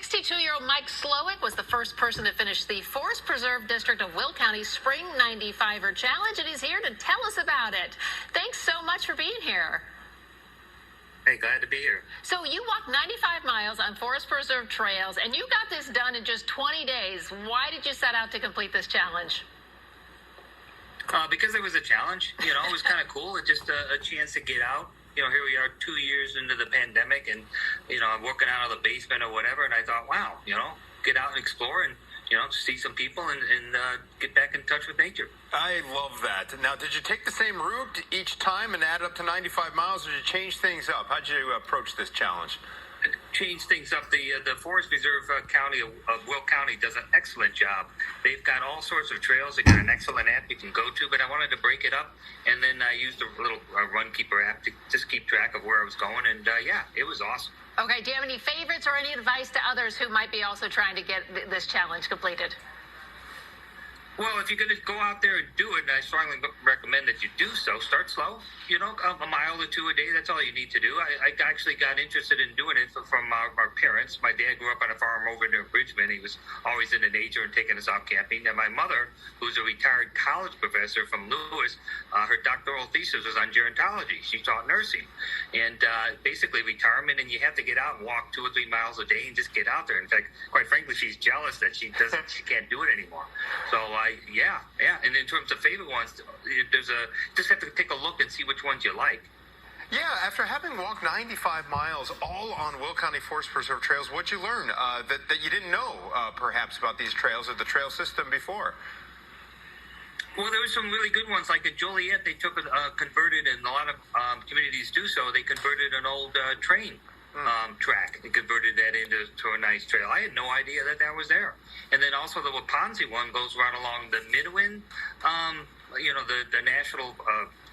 62-year-old Mike Slowick was the first person to finish the Forest Preserve District of Will County's Spring 95er Challenge, and he's here to tell us about it. Thanks so much for being here. Hey, glad to be here. So you walked 95 miles on Forest Preserve trails, and you got this done in just 20 days. Why did you set out to complete this challenge? Because it was a challenge. You know, it was kind of cool. It's just a chance to get out. You know, here we are 2 years into the pandemic, and, you know, I'm working out of the basement or whatever, and I thought, wow, you know, get out and explore and, you know, see some people and get back in touch with nature. I love that. Now, did you take the same route each time and add up to 95 miles, or did you change things up? How did you approach this challenge? Change things up. The Forest Preserve County of Will County does an excellent job. They've got all sorts of trails. They got an excellent app you can go to, but I wanted to break it up, and then I used a little Runkeeper app to just keep track of where I was going, and yeah, it was awesome. Okay, do you have any favorites or any advice to others who might be also trying to get this challenge completed? Well, if you're going to go out there and do it, I strongly recommend that you do so. Start slow. You know, a mile or two a day, that's all you need to do. I actually got interested in doing it from our parents. My dad grew up on a farm over near Bridgman. He was always into nature and taking us out camping. And my mother, who's a retired college professor from Lewis, her doctoral thesis was on gerontology. She taught nursing. And basically retirement, and you have to get out and walk 2 or 3 miles a day and just get out there. In fact, quite frankly, she's jealous that she can't do it anymore. So yeah. And in terms of favorite ones, just have to take a look and see which ones you like. Yeah, after having walked 95 miles all on Will County Forest Preserve trails, what'd you learn that you didn't know perhaps about these trails or the trail system before? Well, there were some really good ones. Like at Joliet, they took converted, and a lot of communities do so. They converted an old train track and converted that into a nice trail. I had no idea that was there. And then also the Waponsie one goes right along the Midwin, you know, the national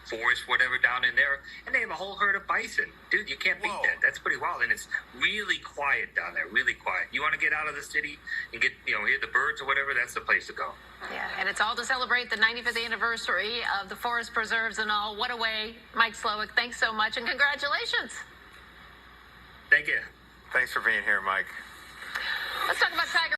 forest, whatever, down in there. And they have a whole herd of bison. Dude, you can't beat that. That's pretty wild. And it's really quiet down there, really quiet. You want to get out of the city and get, you know, hear the birds or whatever, that's the place to go. Yeah, and it's all to celebrate the 95th anniversary of the Forest Preserves and all. What a way. Mike Slowick, thanks so much, and congratulations. Thank you. Thanks for being here, Mike. Let's talk about Tiger